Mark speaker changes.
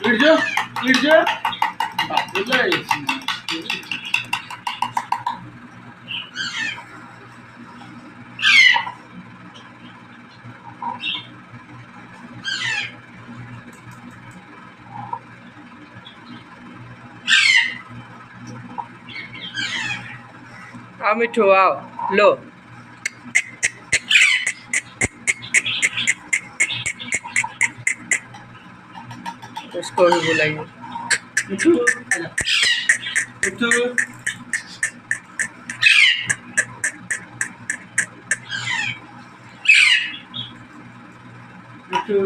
Speaker 1: it जा it जा बाप रे
Speaker 2: आओ मिठू आओ लो उसको भी बुलाइए
Speaker 1: मिठू आजा मिठू मिठू